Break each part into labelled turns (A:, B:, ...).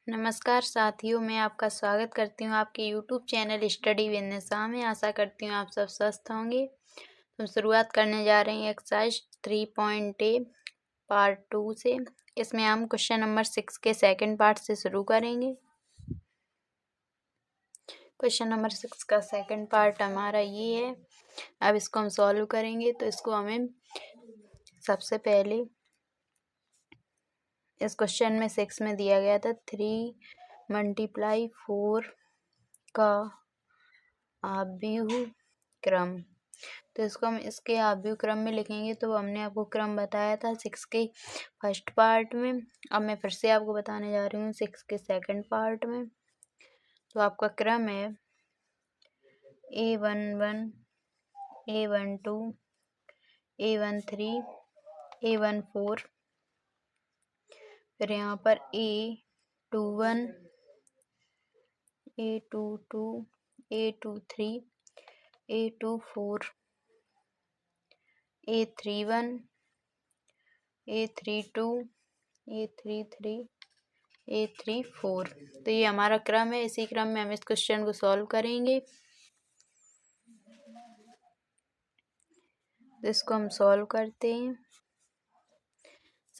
A: नमस्कार साथियों, मैं आपका स्वागत करती हूँ आपके यूट्यूब चैनल स्टडी विद निशा में। आशा करती हूँ आप सब स्वस्थ होंगे। तो शुरुआत करने जा रहे हैं एक्सरसाइज 3.A पार्ट 2 से। इसमें हम क्वेश्चन नंबर 6 के सेकंड पार्ट से शुरू करेंगे। क्वेश्चन नंबर 6 का सेकंड पार्ट हमारा ये है। अब इसको हम सॉल्व करेंगे। तो इसको हमें सबसे पहले इस क्वेश्चन में 6 में दिया गया था 3 × 4 का आव्यूह क्रम। तो इसको हम इसके आव्यूह क्रम में लिखेंगे। तो हमने आपको क्रम बताया था 6 के फर्स्ट पार्ट में। अब मैं फिर से आपको बताने जा रही हूँ 6 के सेकंड पार्ट में। तो आपका क्रम है A11, A12, A13, A14, फिर यहाँ पर A21, A22, A23, A24, A31, A32, A33, A34। तो ये हमारा क्रम है। इसी क्रम में हम इस क्वेश्चन को सॉल्व करेंगे। तो इसको हम सॉल्व करते हैं।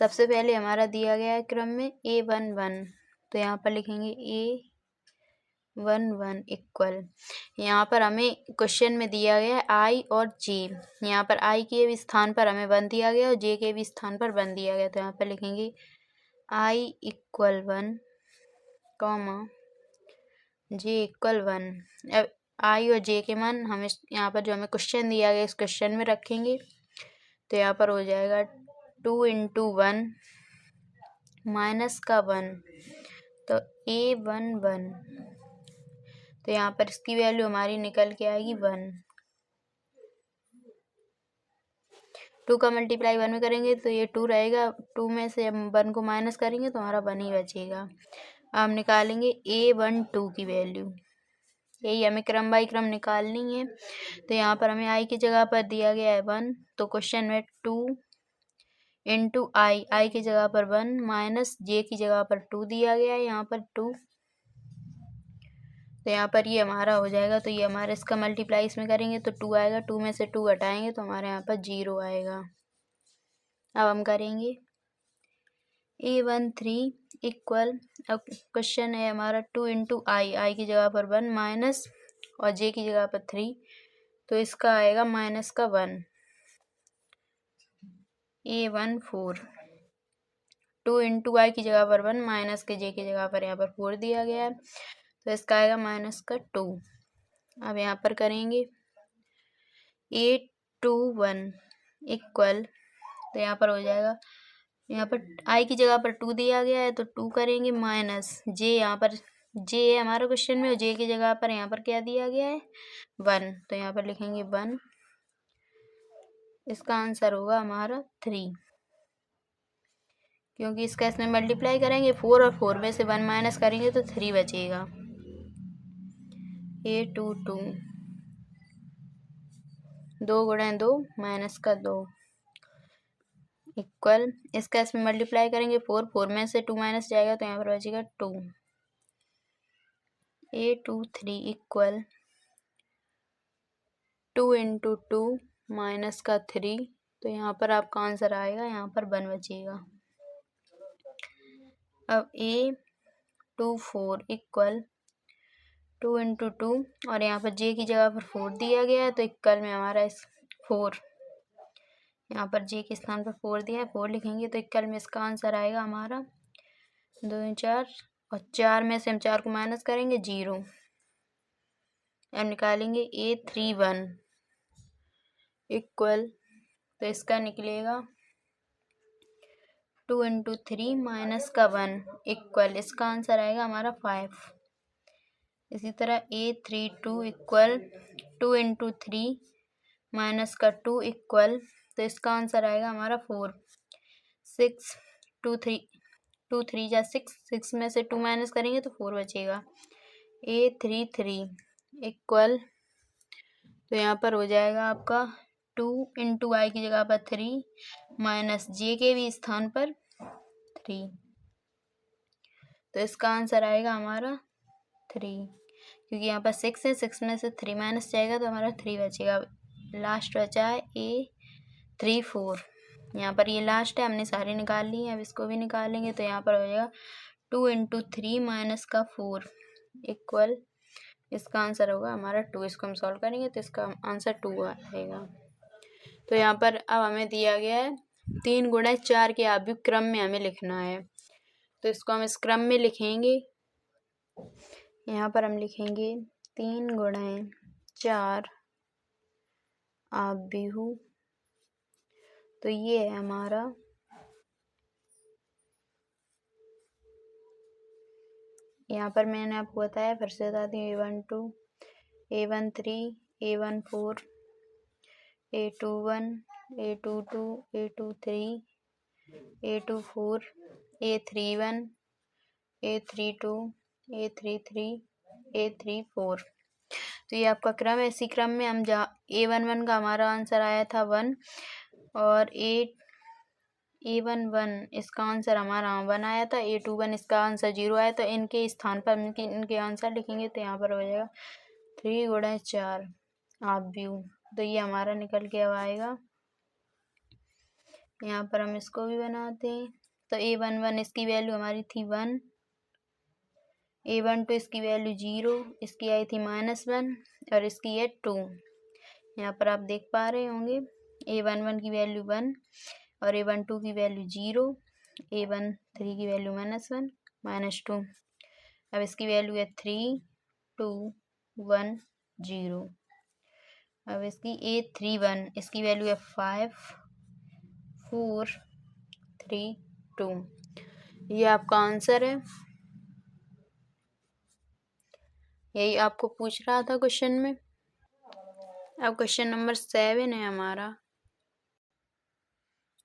A: सबसे पहले हमारा दिया गया है क्रम में A11। तो यहाँ पर लिखेंगे A11 इक्वल, यहाँ पर हमें क्वेश्चन में दिया गया है I और J। यहाँ पर I के भी स्थान पर हमें 1 दिया गया और J के भी स्थान पर 1 दिया गया। तो यहाँ पर लिखेंगे I = 1, J = 1। अब I और J के मान हम यहाँ पर जो हमें क्वेश्चन दिया गया इस क्वेश्चन में रखेंगे। तो यहाँ पर हो जाएगा 2 × 1 -1, तो A11। तो यहाँ पर इसकी वैल्यू हमारी निकल के आएगी 1। 2 का मल्टीप्लाई 1 में करेंगे तो ये 2 रहेगा। 2 में से हम 1 को माइनस करेंगे तो हमारा 1 ही बचेगा। अब हम निकालेंगे A12 की वैल्यू। यही हमें क्रम बाई क्रम निकालनी है। तो यहाँ पर हमें I की जगह पर दिया गया है 1। तो क्वेश्चन में 2 × I की जगह पर 1 माइनस J की जगह पर 2 दिया गया है, यहाँ पर 2। तो यहाँ पर ये हमारा हो जाएगा। तो ये हमारा इसका मल्टीप्लाई इसमें करेंगे तो 2 आएगा। 2 में से 2 हटाएंगे तो हमारे यहाँ पर 0 आएगा। अब हम करेंगे A13 इक्वल, अब क्वेश्चन है हमारा 2 × I की जगह पर 1 माइनस और J की जगह पर 3। तो इसका आएगा -1। A14 2 × I की जगह पर 1 माइनस के J की जगह पर यहाँ पर 4 दिया गया है। तो इसका आएगा -2। अब यहाँ पर करेंगे A21 इक्वल, तो यहाँ पर हो जाएगा, यहाँ पर I की जगह पर 2 दिया गया है तो 2 करेंगे माइनस J, यहाँ पर J है हमारा क्वेश्चन में और J की जगह पर यहाँ पर क्या दिया गया है 1। तो यहाँ पर लिखेंगे 1। इसका आंसर होगा हमारा 3, क्योंकि इसका इसमें मल्टीप्लाई करेंगे 4 और 4 में से 1 माइनस करेंगे तो 3 बचेगा। A22 2 × 2 -2 इक्वल, इसका इसमें मल्टीप्लाई करेंगे 4 में से 2 माइनस जाएगा तो यहाँ पर बचेगा 2। A23 equal 2 × 2 -3। तो यहाँ पर आपका आंसर आएगा, यहाँ पर 1 बचेगा। अब A24 इक्वल 2 × 2 और यहाँ पर J की जगह पर 4 दिया गया है तो इक्वल में हमारा इस 4, यहाँ पर J के स्थान पर 4 दिया है, 4 लिखेंगे तो इक्वल में इसका आंसर आएगा हमारा 2 4 और 4 में से हम 4 को माइनस करेंगे 0। अब निकालेंगे A31 इक्वल, तो इसका निकलेगा 2 × 3 -1 इक्वल, इसका आंसर आएगा हमारा 5। इसी तरह A32 इक्वल 2 × 3 -2 इक्वल, तो इसका आंसर आएगा हमारा 4। 6 2 3 जा 6, 6 में से 2 माइनस करेंगे तो 4 बचेगा। A33 इक्वल, तो यहाँ पर हो जाएगा आपका 2 × I की जगह पर 3 माइनस J के भी स्थान पर 3। तो इसका आंसर आएगा हमारा 3, क्योंकि यहाँ पर 6 है, 6 में से 3 माइनस जाएगा तो हमारा 3 बचेगा। लास्ट बचा है A3 4। यहाँ पर ये लास्ट है, हमने सारे निकाल लिए हैं, अब इसको भी निकालेंगे तो यहाँ पर हो जाएगा 2 × 3 माइनस का 4 इक्वल, इसका आंसर होगा हमारा 2। इसको हम सॉल्व करेंगे तो इसका आंसर 2 आएगा। तो यहाँ पर अब हमें दिया गया है 3 × 4 के आव्यूह क्रम में हमें लिखना है, तो इसको हम इस क्रम में लिखेंगे। यहाँ पर हम लिखेंगे 3 × 4 आव्यूह, तो ये है हमारा यहाँ पर मैंने आपको बताया, फिर से बताती हूँ, A12, A13, A14, A21, A22, A23, A24, A31, A32, A33, A34। तो ये आपका क्रम है। इसी क्रम में हम A11 का हमारा आंसर आया था 1 और A11 इसका आंसर हमारा 1 आया था। A21 इसका आंसर 0 आया, तो इनके स्थान पर इनके आंसर लिखेंगे तो यहाँ पर हो जाएगा 3 × 4 आव्यूह, तो ये हमारा निकल के अब आएगा। यहाँ पर हम इसको भी बनाते हैं, तो A11 इसकी वैल्यू हमारी थी 1, A12 इसकी वैल्यू 0, इसकी आई थी -1 और इसकी है 2। यहाँ पर आप देख पा रहे होंगे A11 की वैल्यू 1 और A12 की वैल्यू 0, A13 की वैल्यू -1 -2। अब इसकी वैल्यू है 3 2 1 0। अब इसकी A31 इसकी वैल्यू है 5 4 3 2। ये आपका आंसर है। यही आपको पूछ रहा था क्वेश्चन में। अब क्वेश्चन नंबर 7 है हमारा।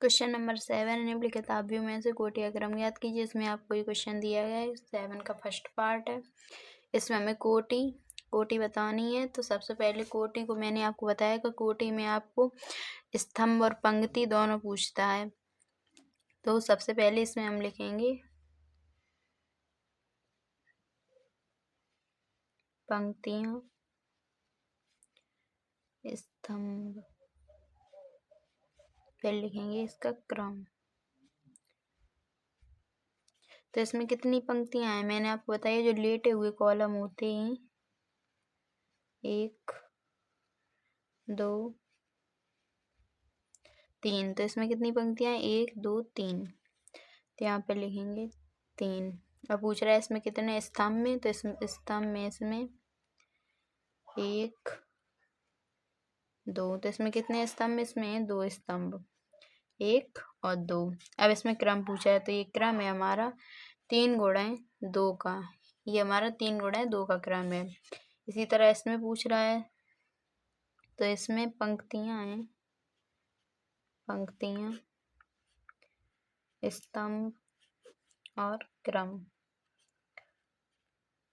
A: क्वेश्चन नंबर 7, निम्नलिखित आव्यूह में से कोटि का क्रम ज्ञात कीजिए। इसमें आपको ये क्वेश्चन दिया गया है, 7 का फर्स्ट पार्ट है। इसमें हमें कोटि बतानी है। तो सबसे पहले कोटि को मैंने आपको बताया कि कोटि में आपको स्तंभ और पंक्ति दोनों पूछता है। तो सबसे पहले इसमें हम लिखेंगे पंक्तियाँ, स्तंभ, फिर लिखेंगे इसका क्रम। तो इसमें कितनी पंक्तियां हैं मैंने आपको बताया, जो लेटे हुए कॉलम होते हैं 1 2 3। तो इसमें कितनी पंक्तियां हैं 1 2 3, तो यहाँ पे लिखेंगे 3। अब पूछ रहा है इसमें कितने स्तंभ में, तो इसमें स्तंभ में इसमें 1 2। तो इसमें कितने स्तंभ, इसमें 2 स्तंभ, 1 और 2। अब इसमें क्रम पूछा है, तो ये क्रम है हमारा 3 × 2 का, ये हमारा 3 × 2 का क्रम है। इसी तरह इसमें पूछ रहा है, तो इसमें पंक्तियां हैं, पंक्तियां, स्तंभ और क्रम।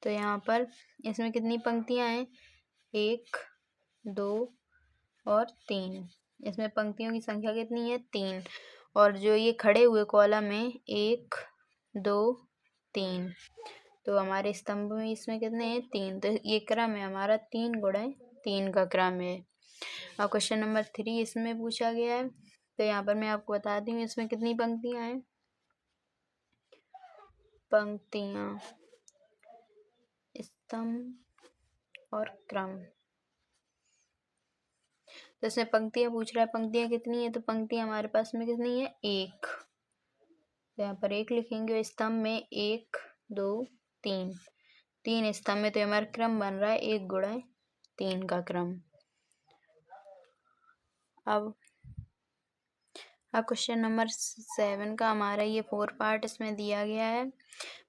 A: तो यहाँ पर इसमें कितनी पंक्तियां हैं 1 2 और 3। इसमें पंक्तियों की संख्या कितनी है 3, और जो ये खड़े हुए कॉलम है 1 2 3। तो हमारे स्तंभ में इसमें कितने हैं 3, तो ये क्रम है हमारा 3 × 3 का क्रम है। और क्वेश्चन नंबर 3 इसमें पूछा गया है, तो यहाँ पर मैं आपको बताती हूँ इसमें कितनी पंक्तियां हैं, पंक्तियां, स्तंभ और क्रम। तो इसमें पंक्तियां पूछ रहा है, पंक्तियां कितनी है, तो पंक्तियां हमारे पास में कितनी है 1, तो यहाँ पर 1 लिखेंगे। स्तंभ में 1 2 3, 3 स्तंभ में, तो हमारा क्रम बन रहा है 1 × 3 का क्रम। अब क्वेश्चन नंबर 7 का हमारा ये 4 पार्ट इसमें दिया गया है,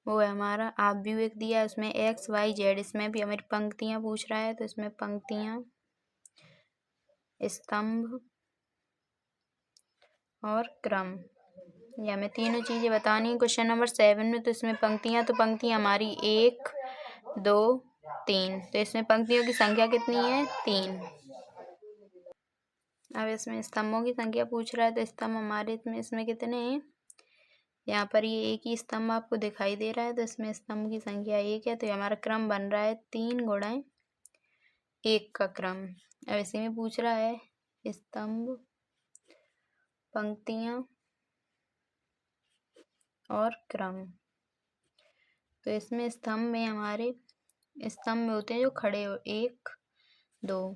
A: वो है हमारा आव्यूह एक दिया है, उसमें x y z, इसमें भी हमारी पंक्तियां पूछ रहा है, तो इसमें पंक्तियां, स्तंभ और क्रम, ये हमें तीनों चीजें बतानी है क्वेश्चन नंबर 7 में। तो इसमें पंक्तियां, तो पंक्तियां हमारी 1 2 3, तो इसमें पंक्तियों की संख्या कितनी है 3। अब इसमें स्तंभों की संख्या पूछ रहा है, तो स्तंभ हमारे इसमें कितने हैं यहाँ पर ये एक ही स्तंभ आपको दिखाई दे रहा है, तो इसमें स्तंभ की संख्या 1 है, तो ये हमारा क्रम बन रहा है 3 गुणा 1 का क्रम। अब इसी में पूछ रहा है स्तंभ, पंक्तियाँ और क्रम। तो इसमें स्तंभ में हमारे स्तंभ में होते हैं जो खड़े हो, 1 2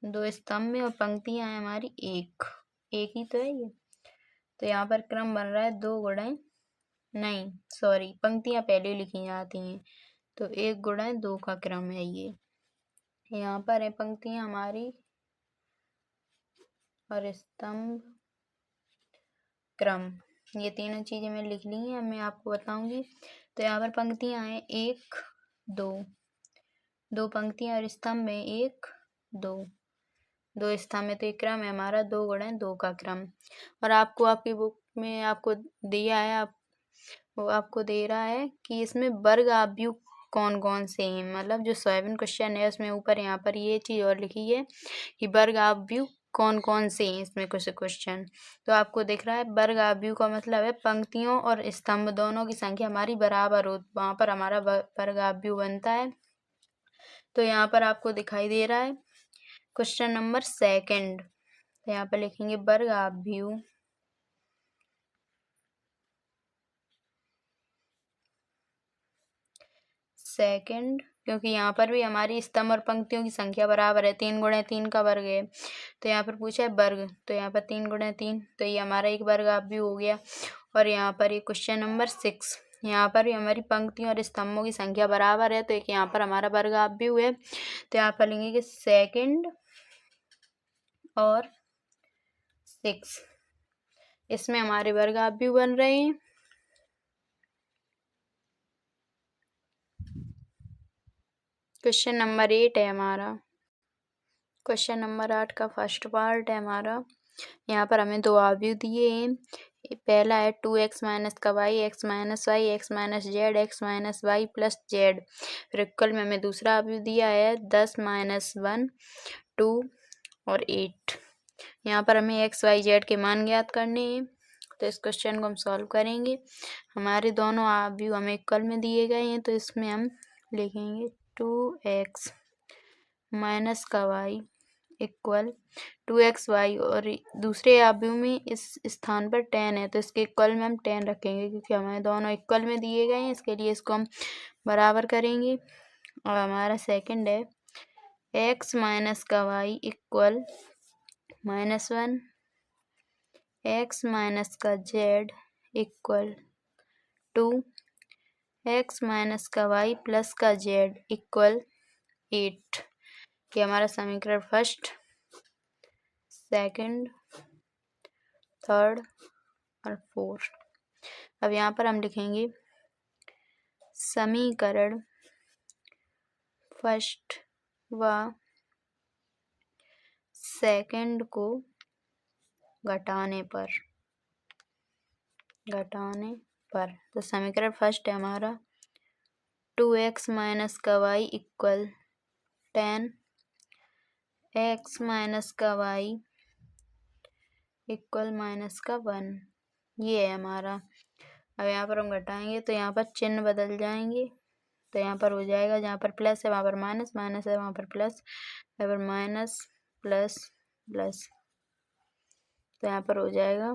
A: 2 स्तंभ में, और पंक्तियाँ हैं हमारी एक ही तो है ये। तो यहाँ पर क्रम बन रहा है 2 गुणा, नहीं सॉरी, पंक्तियाँ पहले लिखी जाती हैं, तो 1 गुणा 2 का क्रम है ये। यहाँ पर है पंक्तियाँ हमारी और स्तंभ, क्रम, ये तीनों चीजें मैं लिख ली हैं। अब मैं आपको बताऊंगी। तो यहाँ पर पंक्तियाँ हैं 1 2 2 पंक्तियाँ और स्तंभ में 1 2 2 स्तंभ में, तो एक क्रम है हमारा 2 गुणा 2 का क्रम। और आपको आपकी बुक में आपको दिया है, वो आपको दे रहा है कि इसमें वर्ग आव्यूह कौन कौन से हैं, मतलब जो 7 क्वेश्चन है उसमें ऊपर यहाँ पर ये चीज़ और लिखी है कि वर्ग आव्यूह कौन कौन से हैं इसमें कुछ क्वेश्चन। तो आपको दिख रहा है वर्ग आव्यूह का मतलब है पंक्तियों और स्तंभ दोनों की संख्या हमारी बराबर हो, वहाँ पर हमारा वर्ग आव्यूह बनता है। तो यहाँ पर आपको दिखाई दे रहा है क्वेश्चन नंबर 2। तो यहाँ पर लिखेंगे वर्ग आव्यूह सेकंड, क्योंकि यहाँ पर भी हमारी स्तंभ और पंक्तियों की संख्या बराबर है, 3 गुणा 3 का वर्ग है। तो यहाँ पर पूछा है वर्ग, तो यहाँ पर 3 गुणा 3, तो ये हमारा एक वर्ग आव्यूह हो गया। और यहाँ पर ये क्वेश्चन नंबर 6, यहाँ पर भी हमारी पंक्तियों और स्तंभों की संख्या बराबर है, तो एक यहाँ पर हमारा वर्ग आव्यूह है। तो यहाँ पर लिखेंगे कि 2 और 6, इसमें हमारे वर्ग आव्यूह बन रहे हैं। क्वेश्चन नंबर 8 है हमारा, क्वेश्चन नंबर 8 का फर्स्ट पार्ट है हमारा। यहाँ पर हमें 2 आव्यूह दिए हैं। पहला है 2x माइनस का y, x minus y, x minus z, x minus y plus z। फिर इक्वल में हमें दूसरा आव्यूह दिया है 10 माइनस 1 2 और 8। यहाँ पर हमें x y z के मान ज्ञात करने हैं, तो इस क्वेश्चन को हम सॉल्व करेंगे। हमारे दोनों आव्यूह हमें इक्वल में दिए गए हैं, तो इसमें हम लिखेंगे 2x माइनस का y इक्वल 2xy, और दूसरे आव्यूह में इस स्थान पर 10 है, तो इसके इक्वल में हम 10 रखेंगे, क्योंकि हमारे दोनों इक्वल में दिए गए हैं, इसके लिए इसको हम बराबर करेंगे। और हमारा सेकंड है x माइनस का y इक्वल -1, x माइनस का z इक्वल 2, x माइनस का y प्लस का z इक्वल 8। ये हमारा समीकरण फर्स्ट, सेकंड, थर्ड और फोर्थ। अब यहाँ पर हम लिखेंगे समीकरण फर्स्ट व सेकंड को घटाने पर तो समीकरण फर्स्ट है हमारा 2x माइनस का y इक्वल 10, x माइनस का y इक्वल माइनस का 1, ये है हमारा। अब यहाँ पर हम घटाएंगे तो यहाँ पर चिन्ह बदल जाएंगे, तो यहाँ पर हो जाएगा, जहाँ पर प्लस है वहाँ पर माइनस, माइनस है वहाँ पर प्लस, यहाँ पर माइनस प्लस प्लस, तो यहाँ पर हो जाएगा,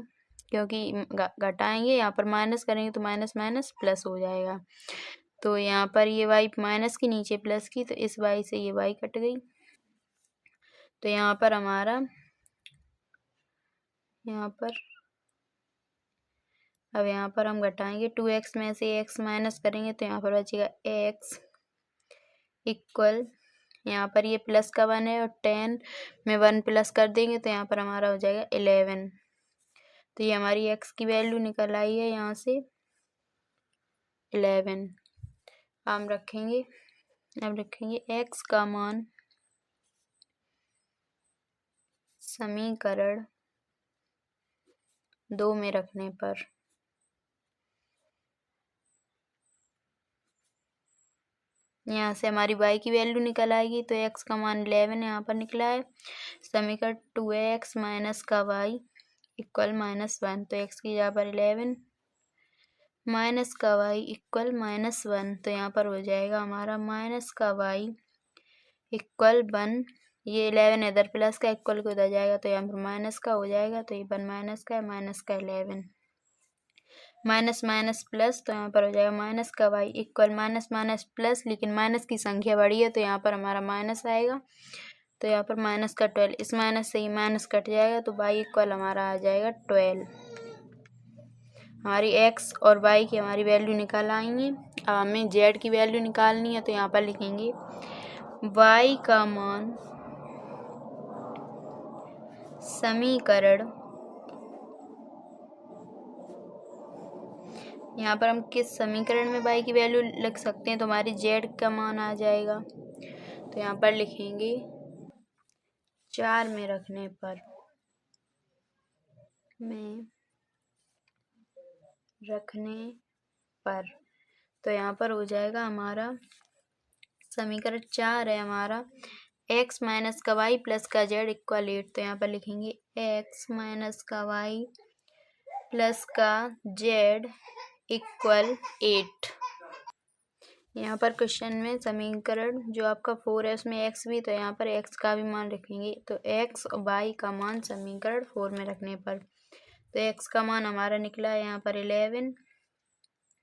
A: क्योंकि घटाएंगे यहाँ पर माइनस करेंगे तो माइनस माइनस प्लस हो जाएगा। तो यहाँ पर ये y माइनस की नीचे प्लस की, तो इस y से ये y कट गई। तो यहाँ पर हमारा अब यहाँ पर हम घटाएंगे 2x में से x माइनस करेंगे, तो यहाँ पर बचेगा x इक्वल, यहाँ पर ये प्लस का 1 है और 10 में 1 प्लस कर देंगे, तो यहाँ पर हमारा हो जाएगा 11। तो ये हमारी x की वैल्यू निकल आई है यहाँ से 11। हम रखेंगे, अब रखेंगे x का मान समीकरण 2 में रखने पर यहाँ से हमारी y की वैल्यू निकल आएगी, तो x का मान 11 यहाँ पर निकला है। समीकरण 2x माइनस का y इक्वल -1, तो x की जगह पर 11, माइनस का वाई इक्वल -1, तो यहाँ पर हो जाएगा हमारा माइनस का वाई इक्वल 1। ये 11 इधर प्लस का इक्वल को उधर जाएगा तो यहाँ पर माइनस का हो जाएगा, तो ये 1 माइनस का है, माइनस का 11 माइनस माइनस प्लस, तो यहाँ पर हो जाएगा माइनस का Y equal minus minus plus, लेकिन माइनस की संख्या बड़ी है तो यहाँ पर हमारा माइनस आएगा, तो यहाँ पर माइनस का 12, इस माइनस से ही माइनस कट जाएगा तो वाई इक्वल हमारा आ जाएगा 12। हमारी एक्स और वाई की हमारी वैल्यू निकाल आएंगी। अब हमें जेड की वैल्यू निकालनी है, तो यहाँ पर लिखेंगे वाई का मान समीकरण, यहाँ पर हम किस समीकरण में वाई की वैल्यू लिख सकते हैं, तो हमारी जेड का मान आ जाएगा, तो यहाँ पर लिखेंगे 4 में रखने पर तो यहाँ पर हो जाएगा हमारा समीकरण 4 है हमारा x माइनस का वाई प्लस का जेड इक्वल 8, तो यहाँ पर लिखेंगे x माइनस का वाई प्लस का जेड इक्वल 8। यहाँ पर क्वेश्चन में समीकरण जो आपका 4 है उसमें x भी, तो यहाँ पर x का भी मान रखेंगे, तो x और y का मान समीकरण 4 में रखने पर, तो x का मान हमारा निकला है यहाँ पर 11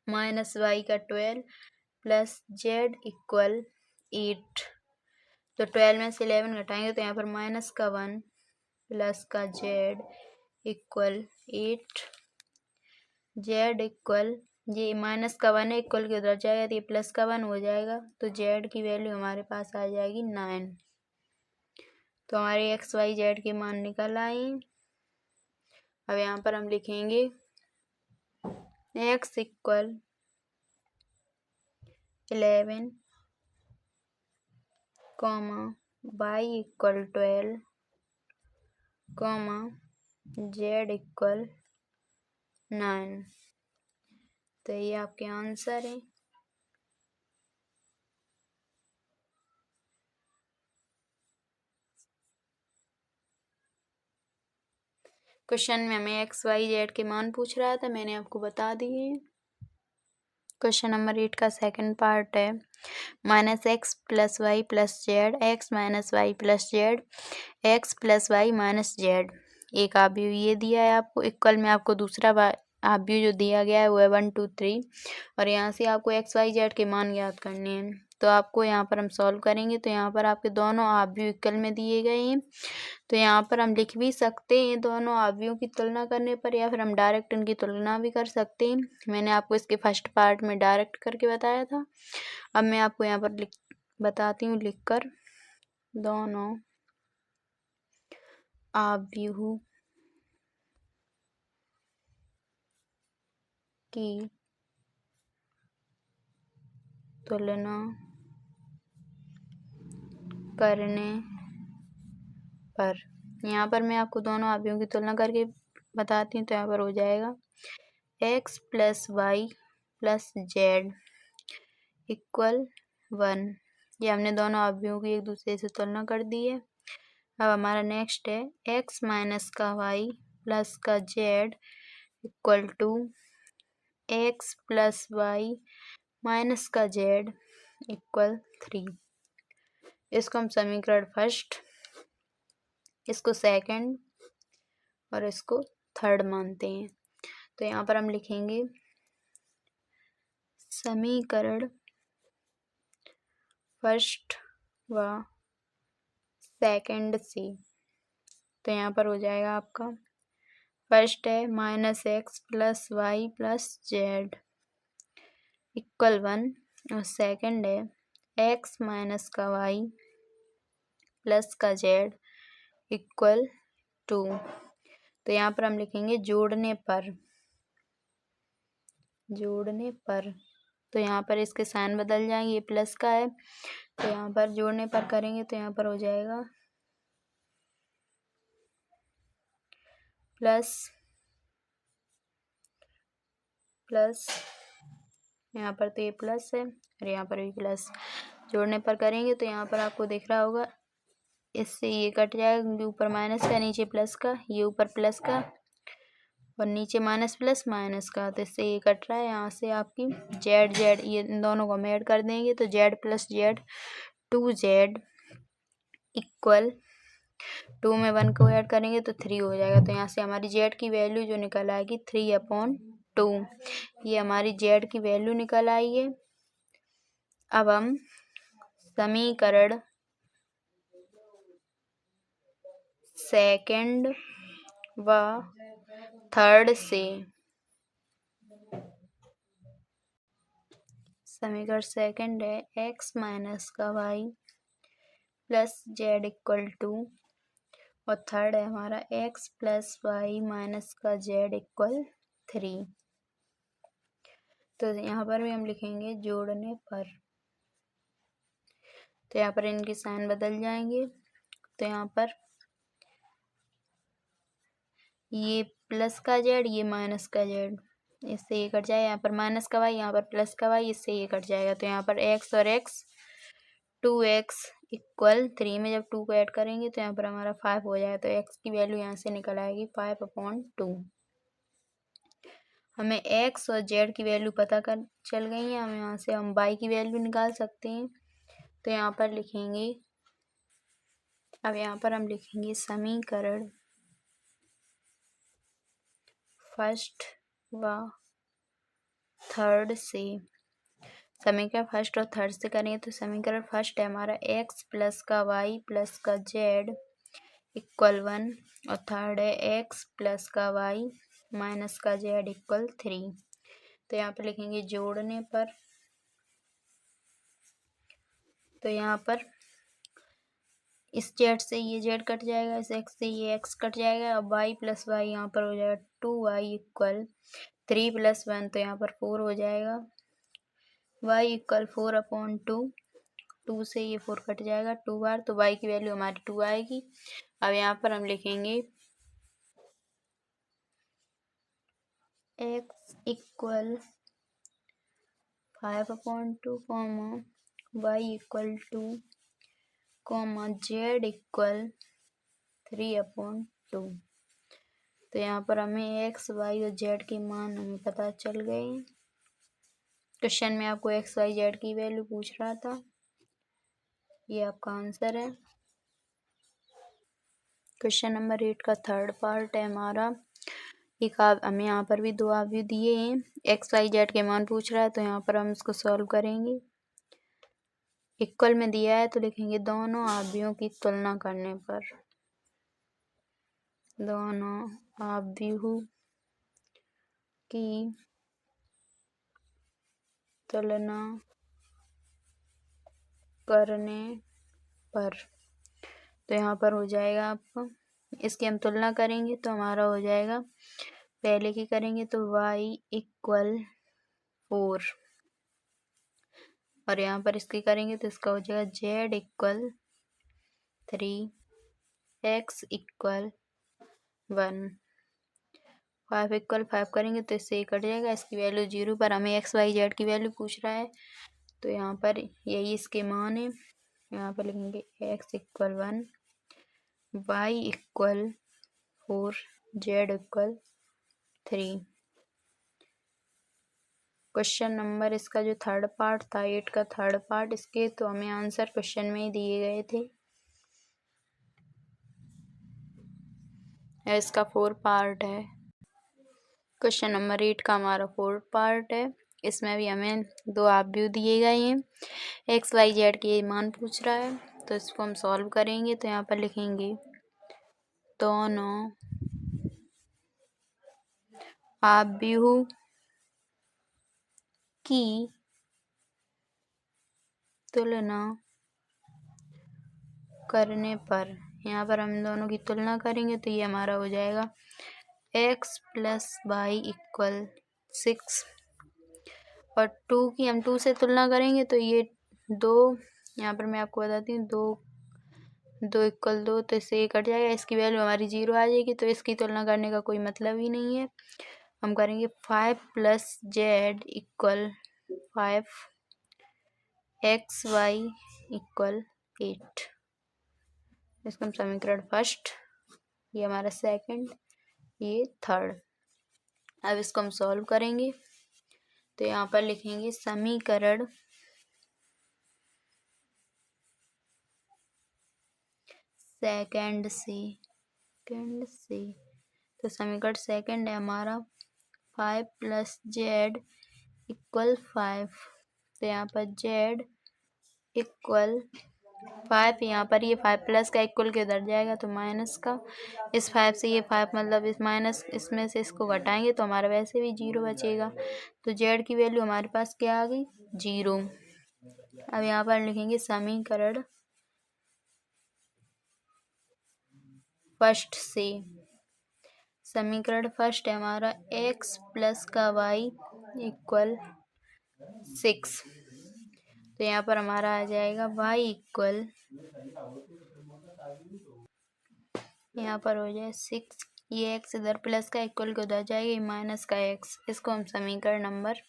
A: माइनस वाई का 12 प्लस जेड इक्वल 8, तो 12 में से 11 घटाएंगे तो यहाँ पर माइनस का 1 प्लस का जेड इक्वल 8, जेड इक्वल ये माइनस का 1 है इक्वल के उधर जाएगा तो ये प्लस का 1 हो जाएगा, तो जेड की वैल्यू हमारे पास आ जाएगी 9। तो हमारे एक्स वाई जेड के मान निकल आए। अब यहाँ पर हम लिखेंगे X equal 11 Y equal 12 Z equal 9, तो ये आपके आंसर है। क्वेश्चन में हमें एक्स वाई जेड के मान पूछ रहा था, मैंने आपको बता दिए। क्वेश्चन नंबर 8 का सेकंड पार्ट है minus X plus Y plus Z X minus Y plus Z X plus Y minus Z. एक आव्यूह ये दिया है आपको, इक्वल में आपको दूसरा आव्यूह जो दिया गया है वो है 1 2 3, और यहाँ से आपको एक्स वाई जेड के मान ज्ञात करने हैं। तो आपको यहाँ पर हम सॉल्व करेंगे, तो यहाँ पर आपके दोनों आव्यूह इक्वल में दिए गए हैं, तो यहाँ पर हम लिख भी सकते हैं दोनों आव्यूहों की तुलना करने पर, या फिर हम डायरेक्ट इनकी तुलना भी कर सकते हैं। मैंने आपको इसके फर्स्ट पार्ट में डायरेक्ट करके बताया था। अब मैं आपको यहाँ पर बताती हूँ लिखकर दोनों आव्यूहों की तुलना करने पर, यहाँ पर मैं आपको दोनों आव्यूहों की तुलना करके बताती हूँ, तो यहाँ पर हो जाएगा x plus Y plus Z equal 1। ये हमने दोनों आव्यूहों की एक दूसरे से तुलना कर दी है। अब हमारा नेक्स्ट है x माइनस का वाई प्लस का Z equal two X plus Y minus का जेड इक्वल 3। इसको हम समीकरण फर्स्ट, इसको सेकंड और इसको थर्ड मानते हैं। तो यहाँ पर हम लिखेंगे समीकरण फर्स्ट व सेकंड से, तो यहाँ पर हो जाएगा आपका फर्स्ट है minus X plus Y plus Z equal 1, और सेकंड है एक्स माइनस का वाई प्लस का जेड इक्वल 2। तो यहाँ पर हम लिखेंगे जोड़ने पर, तो यहाँ पर इसके साइन बदल जाएंगे, ये प्लस का है तो यहाँ पर जोड़ने पर करेंगे तो यहाँ पर हो जाएगा प्लस प्लस, यहाँ पर तो ये प्लस है और यहाँ पर भी प्लस, जोड़ने पर करेंगे तो यहाँ पर आपको दिख रहा होगा इससे ये कट जाएगा, ऊपर माइनस का नीचे प्लस का, ये ऊपर प्लस का और नीचे माइनस प्लस माइनस का, तो इससे ये कट रहा है। यहाँ से आपकी जेड जेड ये इन दोनों को हम ऐड कर देंगे तो Z plus Z 2z equal 2 में 1 को ऐड करेंगे तो 3 हो जाएगा। तो यहाँ से हमारी जेड की वैल्यू जो निकल आएगी 3/2। ये हमारी जेड की वैल्यू निकल आई है। अब हम समीकरण सेकंड व थर्ड से समीकरण सेकंड है x माइनस का y plus Z equal two, और थर्ड है हमारा x प्लस वाई माइनस का जेड इक्वल 3। तो यहाँ पर भी हम लिखेंगे जोड़ने पर, तो यहाँ पर इनके साइन बदल जाएंगे। तो यहाँ पर ये प्लस का जेड ये माइनस का जेड, इससे ये कट जाएगा। यहाँ पर माइनस का वाई यहाँ पर प्लस का वाई, इससे ये कट जाएगा। तो यहाँ पर x और x 2x इक्वल 3 में जब 2 को ऐड करेंगे तो यहाँ पर हमारा 5 हो जाएगा। तो x की वैल्यू यहाँ से निकल आएगी 5/2। हमें x और z की वैल्यू पता कर चल गई है। हम यहाँ से हम y की वैल्यू निकाल सकते हैं। तो यहाँ पर लिखेंगे, अब यहाँ पर हम लिखेंगे समीकरण फर्स्ट व थर्ड से। समीकरण फर्स्ट और थर्ड से करेंगे तो समीकरण फर्स्ट है हमारा x प्लस का y प्लस का z इक्वल 1, और थर्ड है x प्लस का y माइनस का z इक्वल 3। तो यहाँ पर लिखेंगे जोड़ने पर, तो यहाँ पर इस z से ये z कट जाएगा, इस x से ये x कट जाएगा, और y प्लस वाई यहाँ पर हो जाएगा 2y इक्वल 3 प्लस 1, तो यहाँ पर 4 हो जाएगा। y इक्वल 4/2, 2 से ये 4 कट जाएगा 2 बार, तो y की वैल्यू हमारी 2 आएगी। अब यहाँ पर हम लिखेंगे x equal 5/2 y equal 2 z equal 3/2। तो यहाँ पर हमें x y और z के मान हमें पता चल गए हैं। क्वेश्चन में आपको x y z की वैल्यू पूछ रहा था, ये आपका आंसर है। क्वेश्चन नंबर 8 का थर्ड पार्ट है हमारा। एक हमें यहाँ पर भी दो आव्यूह दिए हैं, x y z के मान पूछ रहा है, तो यहाँ पर हम इसको सॉल्व करेंगे। इक्वल में दिया है तो लिखेंगे दोनों आव्यूहों की तुलना करने पर, दोनों आव्यूहों की तुलना करने पर। तो यहाँ पर हो जाएगा आपको, इसकी हम तुलना करेंगे तो हमारा हो जाएगा, पहले की करेंगे तो y इक्वल 4, और यहाँ पर इसकी करेंगे तो इसका हो जाएगा z equal 3, x equal 1, 5 equal 5 करेंगे तो इससे ये कट जाएगा। इसकी वैल्यू 0 पर, हमें x y z की वैल्यू पूछ रहा है, तो यहाँ पर यही इसके मान है। यहाँ पर लिखेंगे x equal 1, y equal 4, z equal 3। Question number इसका जो थर्ड पार्ट था 8 का थर्ड पार्ट, इसके तो हमें आंसर क्वेश्चन में ही दिए गए थे। इसका 4 पार्ट है। क्वेश्चन नंबर 8 का हमारा 4 पार्ट है। इसमें भी हमें दो आव्यूह दिए गए हैं, एक्स वाई जेड के मान पूछ रहा है, तो इसको हम सॉल्व करेंगे। तो यहाँ पर लिखेंगे दोनों आव्यूह की तुलना करने पर, यहाँ पर हम दोनों की तुलना करेंगे तो ये हमारा हो जाएगा x प्लस वाई इक्वल 6, और 2 की हम 2 से तुलना करेंगे तो ये 2, यहाँ पर मैं आपको बताती हूँ 2 इक्वल 2, तो इससे ये कट जाएगा, इसकी वैल्यू हमारी 0 आ जाएगी, तो इसकी तुलना करने का कोई मतलब ही नहीं है। हम करेंगे 5 plus Z equal 5, X Y equal 8। इसका हम समीकरण फर्स्ट, ये हमारा सेकंड, ये थर्ड। अब इसको हम सॉल्व करेंगे तो यहाँ पर लिखेंगे समीकरण सेकंड से तो समीकरण सेकंड है हमारा 5 + z = 5। तो यहाँ पर z = 5, यहाँ पर ये 5 प्लस का इक्वल के उधर जाएगा तो माइनस का, इस 5 से ये 5 मतलब इस माइनस इसमें से इसको घटाएंगे तो हमारा वैसे भी 0 बचेगा। तो z की वैल्यू हमारे पास क्या आ गई 0। अब यहाँ पर लिखेंगे समीकरण फर्स्ट से। समीकरण फर्स्ट है हमारा x + का y = 6। तो यहाँ पर हमारा आ जाएगा y = यहाँ पर हो जाए 6, ये x इधर प्लस का इक्वल को उधर जाएगी माइनस का x। इसको हम समीकरण नंबर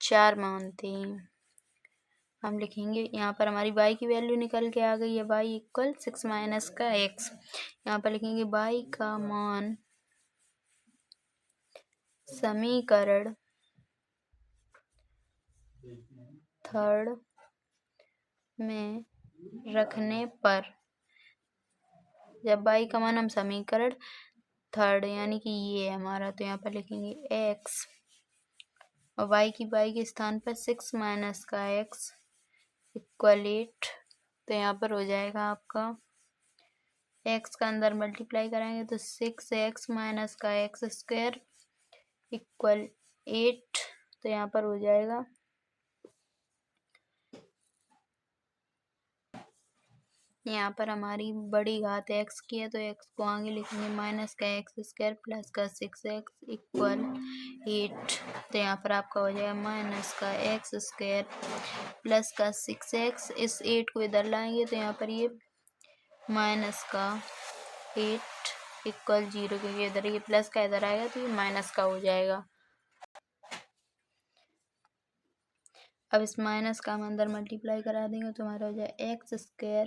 A: 4 मानते हैं। हम लिखेंगे यहाँ पर हमारी y की वैल्यू निकल के आ गई है y = 6 माइनस का x। यहाँ पर लिखेंगे y का मान समीकरण थर्ड में रखने पर, जब y का मान हम समीकरण थर्ड यानी कि ये है हमारा, तो यहाँ पर लिखेंगे x और y के स्थान पर 6 माइनस का x = 8। तो यहाँ पर हो जाएगा आपका x का अंदर मल्टीप्लाई कराएंगे तो 6x माइनस का x² = 8। तो यहाँ पर हो जाएगा यहाँ पर हमारी बड़ी घात x की है तो x को आगे लिखेंगे माइनस का x² प्लस का 6x = 8। तो यहाँ पर आपका हो जाएगा माइनस का x² प्लस का 6x, इस 8 को इधर लाएंगे तो यहाँ पर ये माइनस का 8 = 0, क्योंकि इधर ये प्लस का इधर आएगा तो ये माइनस का हो जाएगा। अब इस माइनस का हम अंदर मल्टीप्लाई करा देंगे तो हमारा हो जाए x²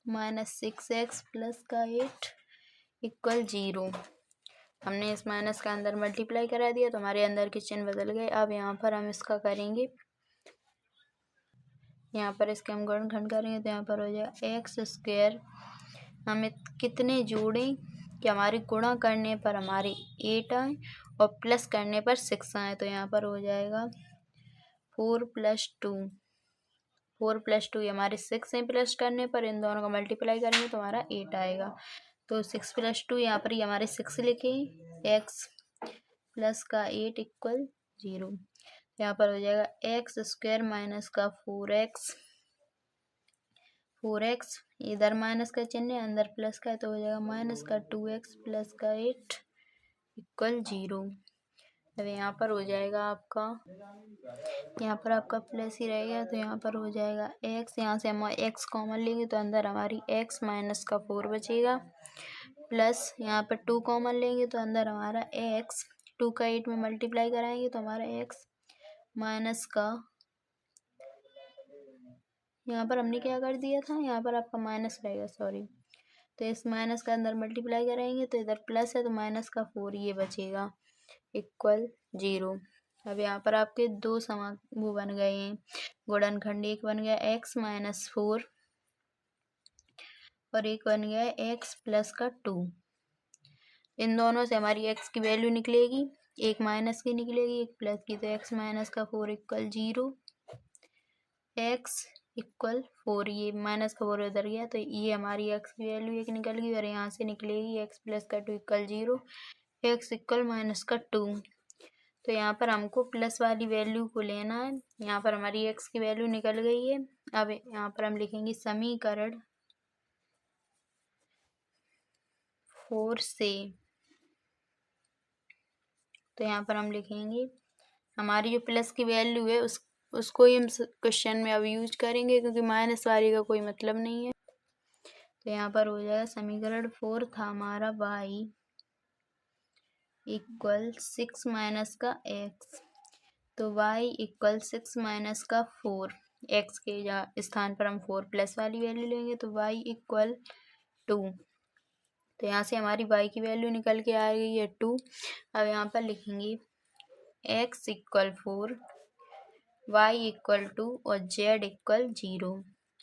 A: माइनस 6x प्लस का 8 = 0। हमने इस माइनस का अंदर मल्टीप्लाई करा दिया तो हमारे अंदर के चिन्ह बदल गए। अब यहाँ पर हम इसका करेंगे, यहाँ पर इसके हम गुणनखंड करेंगे तो यहाँ पर हो जाएगा x²। हमें कितने जोड़ें कि हमारे गुणा करने पर हमारे 8 आए और प्लस करने पर 6 आए। तो यहाँ पर हो जाएगा 4 + 2, 4 + 2 ये हमारे 6 हैं, प्लस करने पर इन दोनों का मल्टीप्लाई करेंगे तो हमारा 8 आएगा। तो 6 + 2 यहाँ पर ये हमारे 6 लिखे, x प्लस का 8 = 0। यहाँ पर हो जाएगा x² माइनस का 4x इधर माइनस का चिन्ह है अंदर प्लस का है तो हो जाएगा माइनस का 2x प्लस का 8 = 0। अब यहाँ पर हो जाएगा आपका, यहाँ पर आपका प्लस ही रहेगा तो यहाँ पर हो जाएगा x, यहाँ से हम x कॉमन लेंगे तो अंदर हमारी x माइनस का 4 बचेगा, प्लस यहाँ पर 2 कॉमन लेंगे तो अंदर हमारा x 2 का 8 में मल्टीप्लाई कराएंगे तो हमारा x माइनस का, यहाँ पर हमने क्या कर दिया था, यहाँ पर आपका माइनस रहेगा सॉरी। तो इस माइनस का अंदर मल्टीप्लाई करेंगे तो इधर प्लस है तो माइनस का 4 ये बचेगा = 0। अब यहाँ पर आपके दो वो बन गए हैं गुणनखंड, एक बन गया x - 4 और एक बन गया x प्लस का 2। इन दोनों से हमारी x की वैल्यू निकलेगी, एक माइनस की निकलेगी एक प्लस की, तो x माइनस का 4 = 0, x = 4, ये माइनस का 4 उधर गया तो ये हमारी x की वैल्यू एक निकल गई और यहाँ से निकलेगी x प्लस का 2 = 0, x = माइनस का 2। तो यहाँ पर हमको प्लस वाली वैल्यू को लेना है। यहाँ पर हमारी x की वैल्यू निकल गई है। अब यहाँ पर हम लिखेंगे समीकरण 4 से। तो यहाँ पर हम लिखेंगे हमारी जो प्लस की वैल्यू है उसको ही हम क्वेश्चन में अब यूज करेंगे क्योंकि माइनस वाली का कोई मतलब नहीं है। तो यहाँ पर हो जाएगा समीकरण 4 था हमारा y = 6 माइनस का x, तो y = 6 माइनस का 4, x के स्थान पर हम 4 प्लस वाली वैल्यू लेंगे तो y = 2। तो यहाँ से हमारी y की वैल्यू निकल के आ गई है 2। अब यहाँ पर लिखेंगे x इक्वल 4, y इक्वल 2 और z इक्वल 0।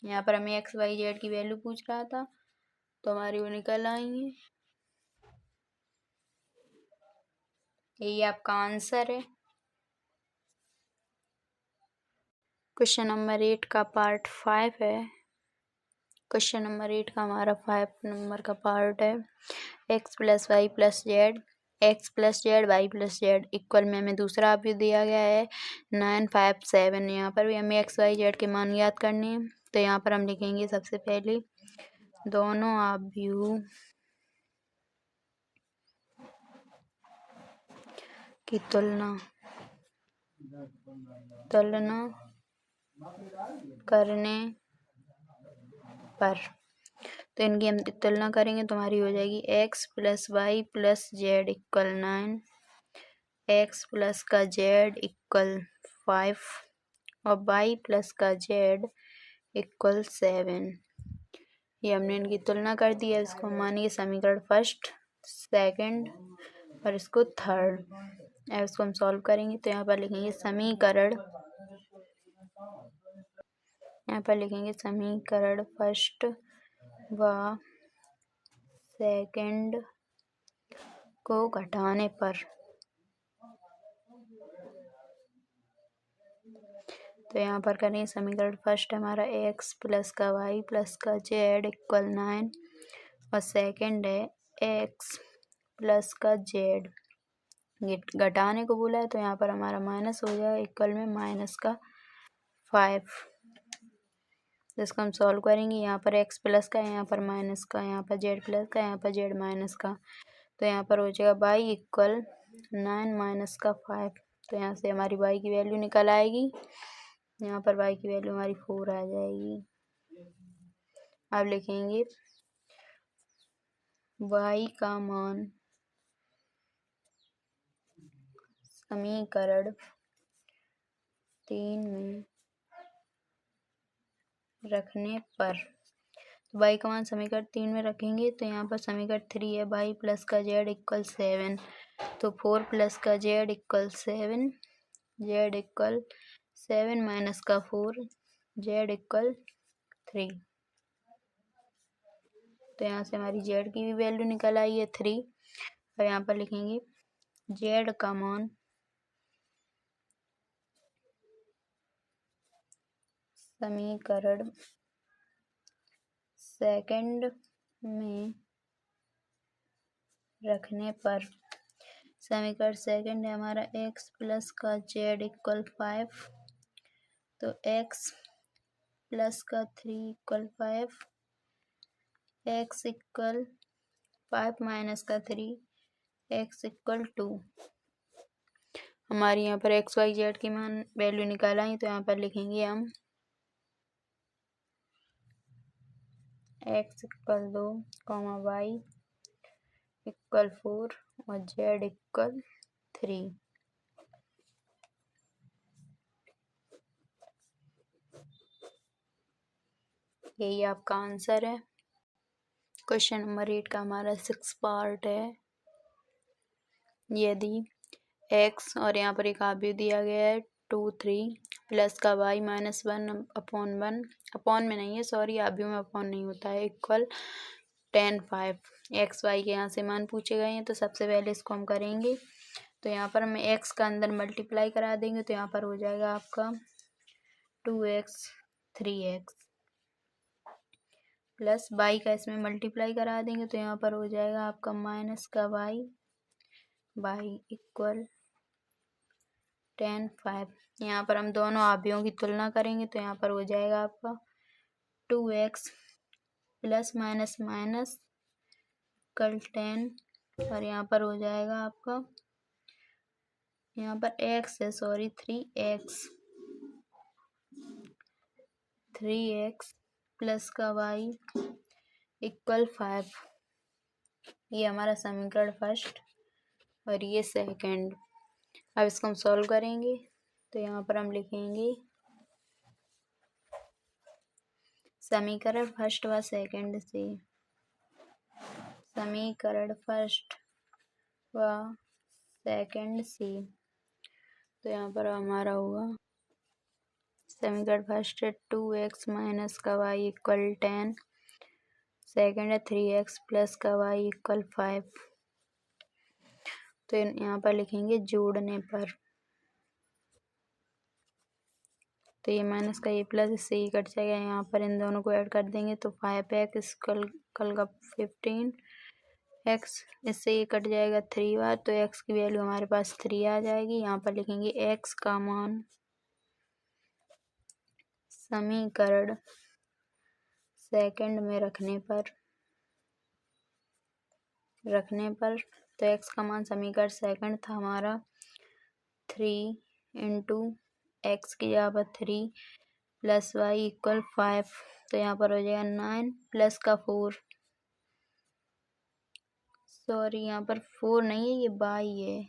A: यहाँ पर हमें x y z की वैल्यू पूछ रहा था तो हमारी वो निकल आएंगी। यही आपका आंसर है। क्वेश्चन नंबर 8 का पार्ट 5 है। क्वेश्चन नंबर 8 का हमारा 5 नंबर का पार्ट है। x plus Y plus Z, X plus Z Y plus Z equal में हमें दूसरा अवयव दिया गया है 9, 5, 7। यहाँ पर भी हमें एक्स वाई जेड के मान याद करने हैं। तो यहाँ पर हम लिखेंगे सबसे पहले दोनों अवयव की तुलना करने पर, तो इनकी हम तुलना करेंगे तो हमारी हो जाएगी x plus Y plus Z equal 9, x plus का जेड इक्वल 5 और y प्लस का जेड इक्वल 7। ये हमने इनकी तुलना कर दी है। इसको मानिए समीकरण फर्स्ट, सेकंड और इसको थर्ड। अब इसको हम सॉल्व करेंगे तो यहाँ पर लिखेंगे समीकरण फर्स्ट व सेकंड को घटाने पर, तो यहाँ पर करेंगे समीकरण फर्स्ट हमारा x प्लस का वाई प्लस का जेड इक्वल 9 और सेकंड है x प्लस का जेड। घटाने को बोला है तो यहाँ पर हमारा माइनस हो जाएगा, इक्वल में माइनस का 5। जिसको हम सॉल्व करेंगे यहाँ पर x प्लस का, यहाँ पर माइनस का, यहाँ पर z प्लस का, यहाँ पर z माइनस का, तो यहाँ पर हो जाएगा y इक्वल 9 माइनस का 5। तो यहाँ से हमारी y की वैल्यू निकल आएगी। यहाँ पर y की वैल्यू हमारी 4 आ जाएगी। अब लिखेंगे y का मान समीकरण 3 में रखने पर, y का मान समीकरण 3 में रखेंगे तो यहाँ पर समीकरण 3 है y प्लस का जेड इक्वल 7, तो 4 प्लस का Z equal 7, Z equal 7 minus का 4, जेड इक्वल 3। तो यहाँ से हमारी जेड की भी वैल्यू निकल आई है 3। और यहाँ पर लिखेंगे जेड का मान समीकरण सेकंड में रखने पर, समीकरण सेकंड है हमारा x प्लस का जेड इक्वल 5, तो x प्लस का 3 इक्वल 5, x इक्वल 5 माइनस का 3, x इक्वल 2। हमारी यहाँ पर x y z की मान वैल्यू निकाल आई, तो यहाँ पर लिखेंगे हम x इक्वल 2, y इक्वल 4 और z इक्वल 3। यही आपका आंसर है। क्वेश्चन नंबर 8 का हमारा 6 पार्ट है। यदि x और यहाँ पर एक अवयव दिया गया है 2, 3 प्लस का y माइनस 1/1, अपॉन में नहीं है, सॉरी, अवयव में अपॉन नहीं होता है, इक्वल 10, 5। x y के यहाँ से मान पूछे गए हैं तो सबसे पहले इसको हम करेंगे। तो यहाँ पर हम x का अंदर मल्टीप्लाई करा देंगे तो यहाँ पर हो जाएगा आपका 2x 3x प्लस y का इसमें मल्टीप्लाई करा देंगे तो यहाँ पर हो जाएगा आपका माइनस का y इक्वल 10, 5। यहाँ पर हम दोनों अवयवों की तुलना करेंगे तो यहाँ पर हो जाएगा आपका 2x plus minus minus equal 10 और यहाँ पर हो जाएगा आपका, यहाँ पर x है, सॉरी, 3x प्लस का y इक्वल 5। ये हमारा समीकरण फर्स्ट और ये सेकंड। अब इसको हम सॉल्व करेंगे तो यहाँ पर हम लिखेंगे समीकरण फर्स्ट व सेकंड से, समीकरण फर्स्ट व सेकंड से तो यहाँ पर हमारा होगा समीकरण फर्स्ट है 2x माइनस का y इक्वल 10, सेकेंड है 3x प्लस का y इक्वल 5। तो यहाँ पर लिखेंगे जोड़ने पर, तो ये माइनस का ये प्लस इससे ये कट जाएगा, यहाँ पर इन दोनों को ऐड कर देंगे तो 5x कल का 15x, इससे ये कट जाएगा 3 बार, तो x की वैल्यू हमारे पास 3 आ जाएगी। यहाँ पर लिखेंगे x का मान समीकरण सेकंड में रखने पर तो x का मान समीकरण सेकंड था हमारा 3 इंटू एक्स की जगह पर 3 प्लस वाई इक्वल 5, तो यहाँ पर हो जाएगा 9 प्लस का 4, सॉरी यहाँ पर 4 नहीं है, ये बाई है,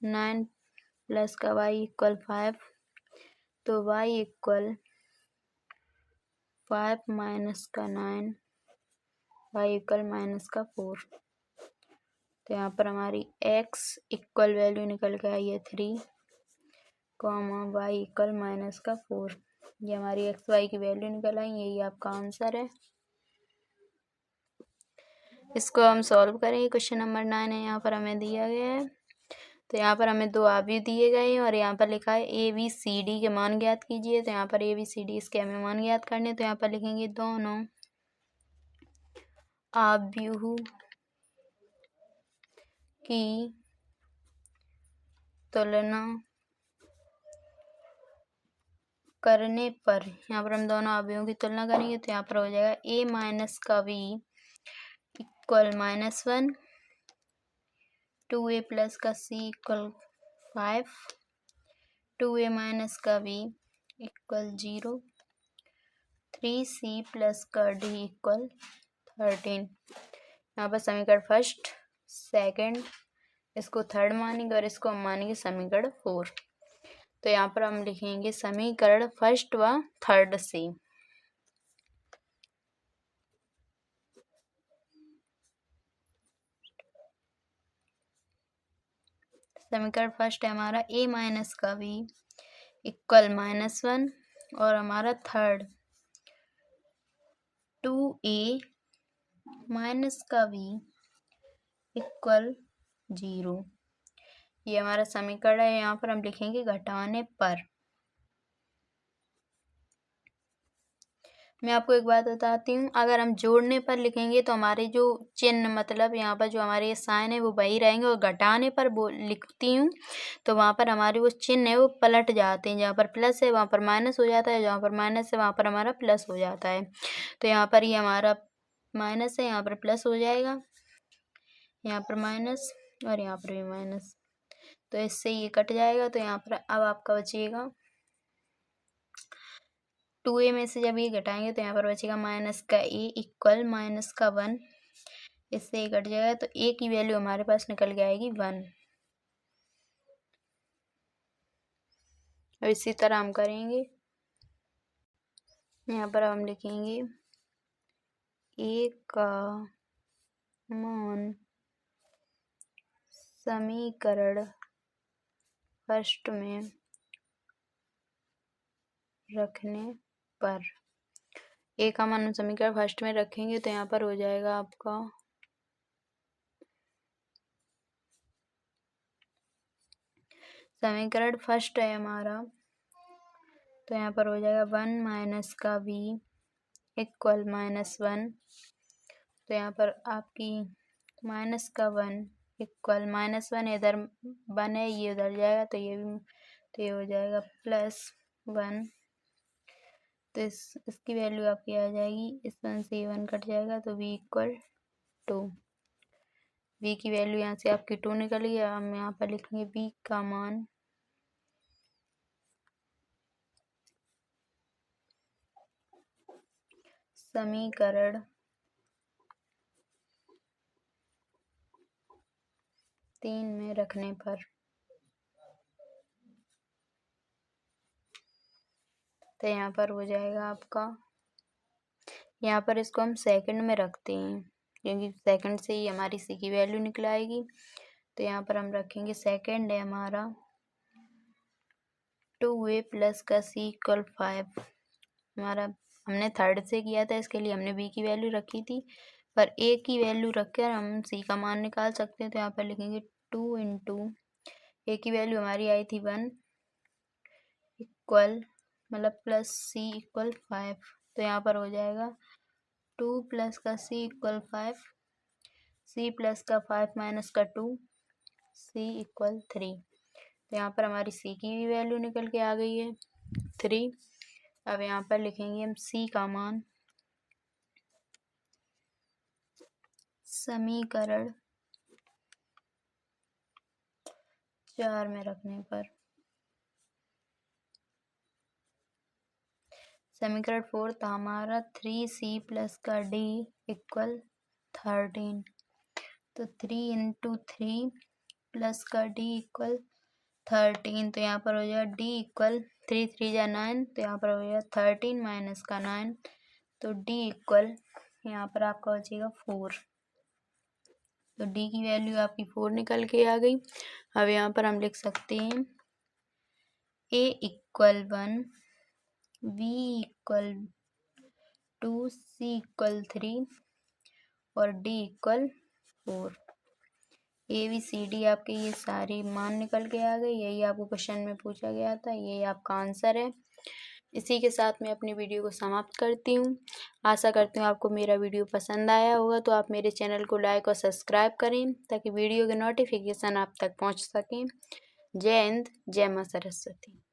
A: 9 प्लस का वाई इक्वल 5, तो वाई इक्वल 5 माइनस का 9, वाई इक्वल माइनस का 4। तो यहाँ पर हमारी x इक्वल वैल्यू निकल के आई है 3, कॉमा वाई इक्वल माइनस का 4। ये हमारी एक्स वाई की वैल्यू निकल आई, यही आपका आंसर है। इसको हम सॉल्व करेंगे। क्वेश्चन नंबर 9 है, यहाँ पर हमें दिया गया है, तो यहाँ पर हमें 2 आव्यूह दिए गए हैं और यहाँ पर लिखा है ए बी सी डी के मान ज्ञात कीजिए। तो यहाँ पर ए बी सी डी इसके हमें मान ज्ञात करने, तो यहाँ पर लिखेंगे दोनों आव्यूह की तुलना करने पर, यहाँ पर हम दोनों आव्यूहों की तुलना करेंगे तो यहाँ पर हो जाएगा a माइनस का v इक्वल -1, 2a प्लस का c इक्वल 5, 2a माइनस का v इक्वल 0, 3c प्लस का d इक्वल 13। यहाँ पर समीकरण फर्स्ट सेकंड इसको थर्ड मानेंगे और इसको हम मानेंगे समीकरण 4। तो यहाँ पर हम लिखेंगे समीकरण फर्स्ट व थर्ड से। समीकरण फर्स्ट है हमारा a माइनस का v इक्वल -1 और हमारा थर्ड 2a माइनस का v इक्वल 0। ये हमारा समीकरण है। यहाँ पर हम लिखेंगे घटाने पर। मैं आपको एक बात बताती हूँ, अगर हम जोड़ने पर लिखेंगे तो हमारे जो चिन्ह मतलब यहाँ पर जो हमारे ये साइन है वो वही रहेंगे, और घटाने पर लिखती हूँ तो वहाँ पर हमारे वो चिन्ह है वो पलट जाते हैं। जहाँ पर प्लस है वहाँ पर माइनस हो जाता है, जहाँ पर माइनस है वहाँ पर हमारा प्लस हो जाता है। तो यहाँ पर ये हमारा माइनस है, यहाँ पर प्लस हो जाएगा, यहाँ पर माइनस और यहाँ पर भी माइनस, तो इससे ये कट जाएगा। तो यहाँ पर अब आपका बचेगा 2a में से जब ये घटाएंगे तो यहाँ पर बचेगा माइनस का a इक्वल माइनस का 1, इससे ये कट जाएगा तो a की वैल्यू हमारे पास निकल के आएगी 1। और इसी तरह हम करेंगे। यहाँ पर हम लिखेंगे a का मान समीकरण फर्स्ट में रखने पर, a का मान समीकरण फर्स्ट में रखेंगे तो यहाँ पर हो जाएगा आपका समीकरण फर्स्ट है हमारा, तो यहाँ पर हो जाएगा 1 माइनस का v इक्वल -1। तो यहाँ पर आपकी माइनस का 1 इक्वल -1, इधर 1 है ये उधर जाएगा तो ये भी, तो ये हो जाएगा +1। तो इसकी वैल्यू आपकी आ जाएगी, इस 1 से ये 1 कट जाएगा तो v इक्वल 2। v की वैल्यू यहाँ से आपकी 2 निकली है। हम यहाँ पर लिखेंगे v का मान समीकरण 3 में रखने पर। तो यहाँ पर हो जाएगा आपका, यहाँ पर इसको हम सेकंड में रखते हैं क्योंकि सेकंड से ही हमारी सी की वैल्यू निकल आएगी। तो यहाँ पर हम रखेंगे सेकंड है हमारा 2a प्लस का c इक्वल 5। हमारा हमने थर्ड से किया था, इसके लिए हमने b की वैल्यू रखी थी, पर a की वैल्यू रखकर हम c का मान निकाल सकते हैं। तो यहाँ पर लिखेंगे 2 इंटू a की वैल्यू हमारी आई थी 1 इक्वल मतलब प्लस c इक्वल 5। तो यहाँ पर हो जाएगा 2 प्लस का c इक्वल 5, c प्लस का 5 माइनस का 2, c इक्वल 3। तो यहाँ पर हमारी c की भी वैल्यू निकल के आ गई है 3। अब यहाँ पर लिखेंगे हम c का मान, समीकरण 4 में रखने पर समीकरण 4 था हमारा 3c प्लस का d इक्वल 13। तो 3 इंटू 3 प्लस का d इक्वल 13। तो यहाँ पर हो जाएगा d इक्वल 3 3 जा 9। तो यहाँ पर हो जाएगा 13 माइनस का 9। तो d इक्वल यहाँ पर आपका हो जाएगा 4। तो d की वैल्यू आपकी 4 निकल के आ गई। अब यहाँ पर हम लिख सकते हैं a equal 1, b equal 2, c equal 3 और d equal 4। A B C D आपके ये सारे मान निकल के आ गए। यही आपको क्वेश्चन में पूछा गया था, यही आपका आंसर है। इसी के साथ मैं अपनी वीडियो को समाप्त करती हूँ। आशा करती हूँ आपको मेरा वीडियो पसंद आया होगा। तो आप मेरे चैनल को लाइक और सब्सक्राइब करें ताकि वीडियो के नोटिफिकेशन आप तक पहुँच सकें। जय हिंद, जय माँ सरस्वती।